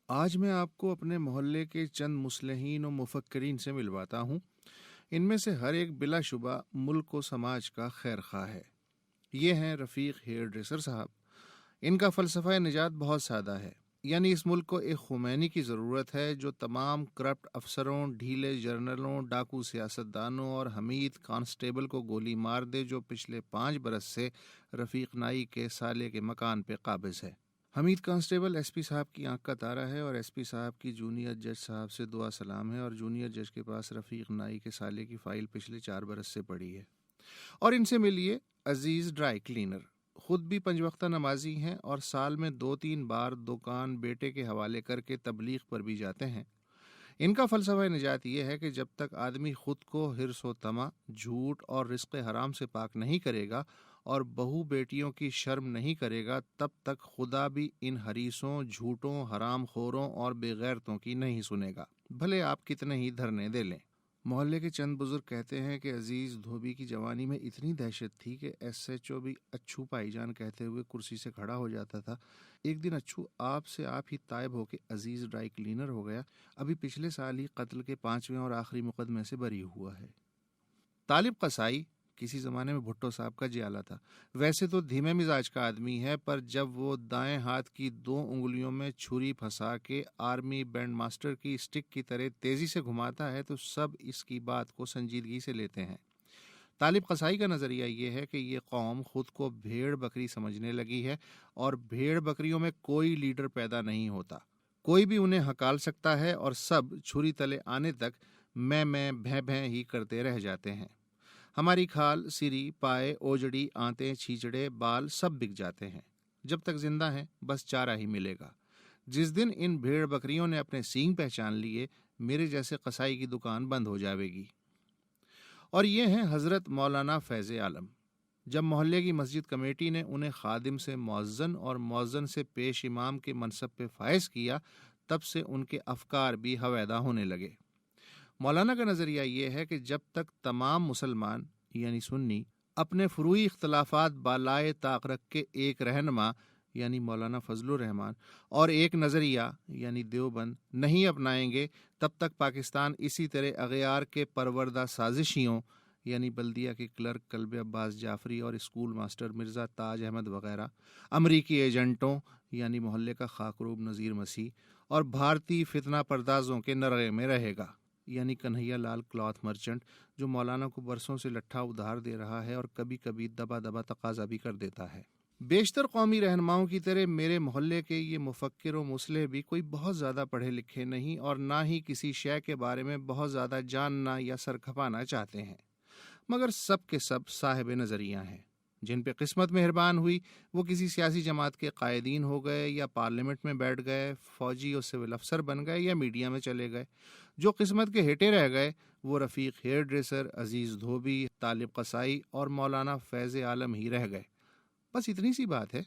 آج میں آپ کو اپنے محلے کے چند مصلحین و مفکرین سے ملواتا ہوں۔ ان میں سے ہر ایک بلا شبہ ملک و سماج کا خیر خواہ ہے۔ یہ ہیں رفیق ہیئر ڈریسر صاحب۔ ان کا فلسفہ نجات بہت سادہ ہے، یعنی اس ملک کو ایک خمینی کی ضرورت ہے جو تمام کرپٹ افسروں، ڈھیلے جرنلوں، ڈاکو سیاستدانوں اور حمید کانسٹیبل کو گولی مار دے جو پچھلے 5 برس سے رفیق نائی کے سالے کے مکان پہ قابض ہے۔ حمید کانسٹیبل ایس پی صاحب کی آنکھ کا تارا ہے اور ایس پی صاحب کی جونیئر جج صاحب سے دعا سلام ہے، اور جونیئر جج کے پاس رفیق نائی کے سالے کی فائل پچھلے 4 برس سے پڑی ہے۔ اور ان سے ملیے عزیز ڈرائی کلینر، خود بھی 5 وقتہ نمازی ہیں اور سال میں 2-3 بار دکان بیٹے کے حوالے کر کے تبلیغ پر بھی جاتے ہیں۔ ان کا فلسفہ نجات یہ ہے کہ جب تک آدمی خود کو حرص و طمع، جھوٹ اور رزق حرام سے پاک نہیں کرے گا اور بہو بیٹیوں کی شرم نہیں کرے گا، تب تک خدا بھی ان حریصوں، جھوٹوں، حرام خوروں اور بے غیرتوں کی نہیں سنے گا، بھلے آپ کتنے ہی دھرنے دے لیں۔ محلے کے چند بزرگ کہتے ہیں کہ عزیز دھوبی کی جوانی میں اتنی دہشت تھی کہ ایس ایچ او بھی اچھو بھائی جان کہتے ہوئے کرسی سے کھڑا ہو جاتا تھا۔ ایک دن اچھو آپ ہی تائب ہو کے عزیز ڈرائی کلینر ہو گیا، ابھی پچھلے سال ہی قتل کے 5ویں اور آخری مقدمے سے بری ہوا ہے۔ طالب قصائی کسی زمانے میں بھٹو صاحب کا جیالہ تھا، ویسے تو دھیمے مزاج کا آدمی ہے، پر جب وہ دائیں ہاتھ کی 2 انگلیوں میں چھری پھنسا کے آرمی بینڈ ماسٹر کی سٹک کی طرح تیزی سے گھماتا ہے تو سب اس کی بات کو سنجیدگی سے لیتے ہیں۔ طالب قصائی کا نظریہ یہ ہے کہ یہ قوم خود کو بھیڑ بکری سمجھنے لگی ہے اور بھیڑ بکریوں میں کوئی لیڈر پیدا نہیں ہوتا، کوئی بھی انہیں ہکال سکتا ہے اور سب چھری تلے آنے تک میں بھیں بھیں ہی کرتے رہ جاتے ہیں۔ ہماری کھال، سری، پائے، اوجڑی، آنتیں، چھیچڑے، بال سب بک جاتے ہیں۔ جب تک زندہ ہیں بس چارہ ہی ملے گا۔ جس دن ان بھیڑ بکریوں نے اپنے سینگ پہچان لیے، میرے جیسے قصائی کی دکان بند ہو جاوے گی۔ اور یہ ہیں حضرت مولانا فیض عالم۔ جب محلے کی مسجد کمیٹی نے انہیں خادم سے مؤذن اور مؤذن سے پیش امام کے منصب پہ فائز کیا، تب سے ان کے افکار بھی ہویدا ہونے لگے۔ مولانا کا نظریہ یہ ہے کہ جب تک تمام مسلمان یعنی سنی اپنے فروعی اختلافات بالائے طاق رکھ کے ایک رہنما یعنی مولانا فضل الرحمان اور ایک نظریہ یعنی دیوبند نہیں اپنائیں گے، تب تک پاکستان اسی طرح اغیار کے پروردہ سازشیوں یعنی بلدیہ کے کلرک کلب عباس جعفری اور اسکول ماسٹر مرزا تاج احمد وغیرہ، امریکی ایجنٹوں یعنی محلے کا خاکروب نذیر مسیح اور بھارتی فتنہ پردازوں کے نرغے میں رہے گا، یعنی کنہیا لال کلاتھ مرچنٹ جو مولانا کو برسوں سے لٹھا ادھار دے رہا ہے اور کبھی کبھی دبا دبا تقاضا بھی کر دیتا ہے۔ بیشتر قومی رہنماؤں کی طرح میرے محلے کے یہ مفکر و مصلح بھی کوئی بہت زیادہ پڑھے لکھے نہیں اور نہ ہی کسی شے کے بارے میں بہت زیادہ جاننا یا سر کھپانا چاہتے ہیں، مگر سب کے سب صاحب نظریہ ہیں۔ جن پہ قسمت مہربان ہوئی وہ کسی سیاسی جماعت کے قائدین ہو گئے یا پارلیمنٹ میں بیٹھ گئے، فوجی اور سول افسر بن گئے یا میڈیا میں چلے گئے۔ جو قسمت کے ہٹے رہ گئے وہ رفیق ہیئر ڈریسر، عزیز دھوبی، طالب قصائی اور مولانا فیض عالم ہی رہ گئے۔ بس اتنی سی بات ہے۔